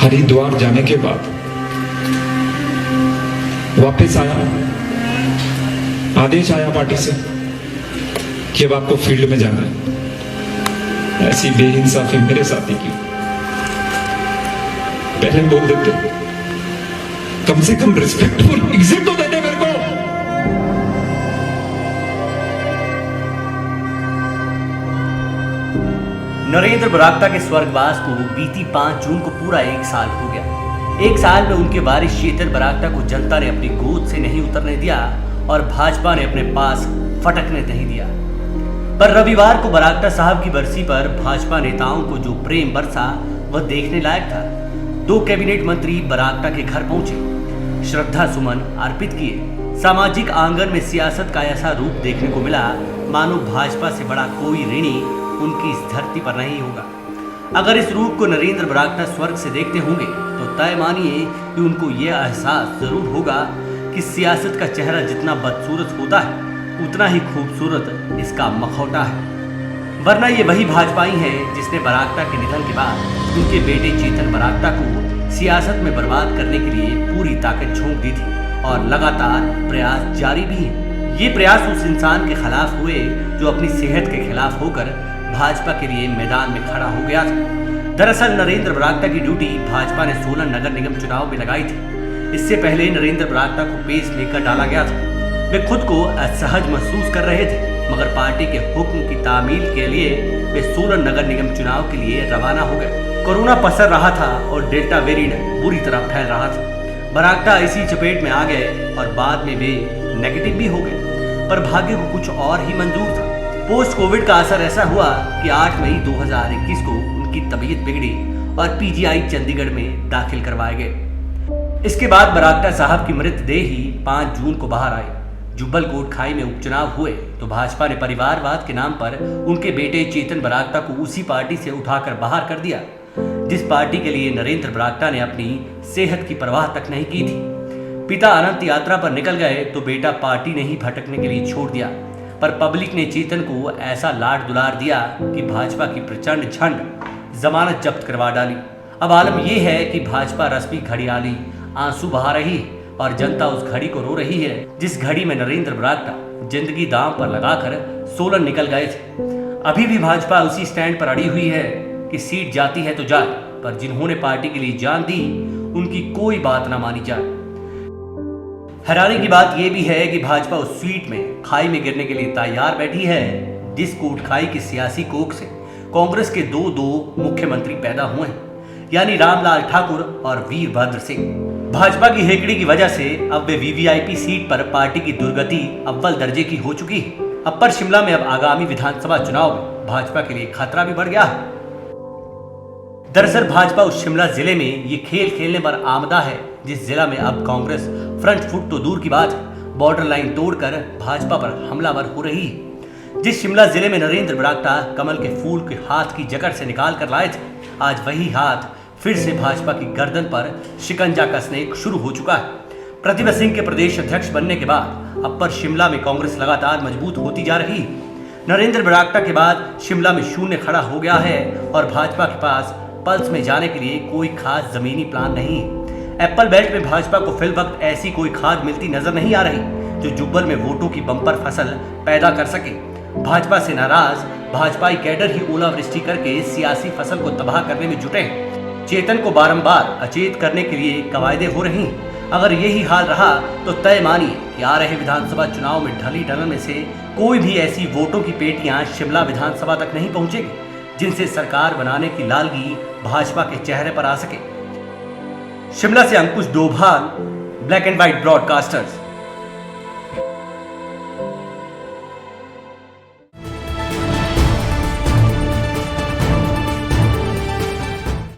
हरिद्वार जाने के बाद वापस आया, आदेश आया पार्टी से कि अब आपको फील्ड में जाना है। ऐसी बेइंसाफी मेरे साथी की पहले बोल देते, कम से कम रिस्पेक्टफुल एग्जिट तो देते मेरे को। नरेंद्र बरागटा के स्वर्गवास को बीती 5 जून को पूरा 1 साल हो गया। 1 साल में उनके वारिस चेतन बरागटा को जनता ने अपनी गोद से नहीं उतरने दिया और भाजपा ने अपने पास फटकने नहीं दिया। पर रविवार को बरागटा साहब की बरसी पर भाजपा नेताओं को जो प्रेम बरसा वह देखने लायक था। 2 कैबिनेट मंत्री बरागटा के घर पहुंचे, श्रद्धा सुमन अर्पित किए। सामाजिक आंगन में सियासत का ऐसा रूप देखने को मिला मानो भाजपा से बड़ा कोई ऋणी उनकी इस धरती पर नहीं होगा। अगर इस रूप को नरेंद्र बरागटा स्वर्ग से देखते होंगे तो तय मानिए कि उनको यह एहसास जरूर होगा कि सियासत का चेहरा जितना बदसूरत होता है उतना ही खूबसूरत इसका मखौटा है। वरना ये वही भाजपाई है जिसने बरागटा के निधन के बाद उनके बेटे चेतन बरागटा को सियासत में बर्बाद करने के लिए पूरी ताकत झोंक दी थी और लगातार प्रयास जारी भी है। ये प्रयास उस इंसान के खिलाफ हुए जो अपनी सेहत के खिलाफ होकर भाजपा के लिए मैदान में खड़ा हो गया था। दरअसल नरेंद्र बरागटा की ड्यूटी भाजपा ने सोलन नगर निगम चुनाव में लगाई थी। इससे पहले नरेंद्र बरागटा को पेस मेकर डाला गया था। वे खुद को असहज महसूस कर रहे थे, मगर पार्टी के हुक्म की तामील के लिए वे सोलन नगर निगम चुनाव के लिए रवाना हो गए। कोरोना पसर रहा था और डेल्टा वेरिएंट बुरी तरह फैल रहा था। बरागटा इसी चपेट में आ गए और बाद में वे नेगेटिव भी हो गए, पर भाग्य को कुछ और ही मंजूर था। पोस्ट कोविड का असर ऐसा हुआ कि 8 मई 2021 को उनकी तबीयत बिगड़ी और पीजीआई चंडीगढ़ में दाखिल करवाए गए। इसके बाद बरागटा साहब की मृतदेह ही 5 जून को बाहर आई। जुब्बल कोट खाई में उपचुनाव हुए तो भाजपा ने परिवारवाद के नाम पर उनके बेटे चेतन बरागटा को उसी पार्टी से उठाकर बाहर कर दिया जिस पार्टी के लिए नरेंद्र बरागटा ने अपनी सेहत की परवाह तक नहीं की थी। पिता अनंत यात्रा पर निकल गए तो बेटा पार्टी ने ही भटकने के लिए छोड़ दिया, पर पब्लिक ने चेतन को ऐसा लाड दुलार दिया कि भाजपा की प्रचंड झंड जमानत जब्त करवा डाली। अब आलम यह है कि भाजपा रश्मि घड़ियाली आंसू बहा रही है और जनता उस घड़ी को रो रही है जिस घड़ी में नरेंद्र बरागटा जिंदगी दांव पर लगाकर सोलन निकल गए थे। अभी भी भाजपा उसी स्टैंड पर अड़ी हुई है कि सीट जाती है तो जाए, पर जिन्होंने पार्टी के लिए जान दी उनकी कोई बात ना मानी जाए। हैरानी की बात यह भी है कि भाजपा उस सीट में खाई में गिरने के लिए तैयार बैठी है जिस कोट खाई की सियासी कोख से कांग्रेस के दो मुख्यमंत्री पैदा हुए हैं, यानी रामलाल ठाकुर और वीरभद्र सिंह। भाजपा की हेकड़ी की वजह से अब वे वीवीआईपी सीट पर पार्टी की दुर्गति अव्वल दर्जे की हो चुकी है। अपर शिमला में अब आगामी विधानसभा चुनाव में भाजपा के लिए खतरा भी बढ़ गया है। दरअसल भाजपा उस शिमला जिले में ये खेल खेलने पर आमदा है जिस जिला में अब कांग्रेस फ्रंट फुट तो दूर की बात है, बॉर्डर लाइन तोड़कर भाजपा पर हमलावर हो रही है। जिस शिमला जिले में नरेंद्र बरागटा कमल के फूल के हाथ की जकड़ से निकाल कर लाए थे, आज वही हाथ फिर से भाजपा की गर्दन पर शिकंजा कसने शुरू हो चुका है। प्रतिभा सिंह के प्रदेश अध्यक्ष बनने के बाद अपर शिमला में कांग्रेस लगातार मजबूत होती जा रही है। नरेंद्र बरागटा के बाद शिमला में शून्य खड़ा हो गया है और भाजपा के पास पल्स में जाने के लिए कोई खास जमीनी प्लान नहीं है। एप्पल बेल्ट में भाजपा को फिल वक्त ऐसी कोई खाद मिलती नजर नहीं आ रही जो जुब्बल में वोटों की बंपर फसल पैदा कर सके। भाजपा से नाराज भाजपाई कैडर ही ओलावृष्टि करके सियासी फसल को तबाह करने में जुटे हैं। चेतन को बारंबार अचेत करने के लिए कवायदे हो रही हैं। अगर यही हाल रहा तो तय मानिए कि आ रहे विधानसभा चुनाव में ढली ढलन में से कोई भी ऐसी वोटों की पेटियां शिमला विधानसभा तक नहीं पहुंचेगी जिनसे सरकार बनाने की लालगी भाजपा के चेहरे पर आ सके। शिमला से Ankush Dobhal, black and white broadcasters.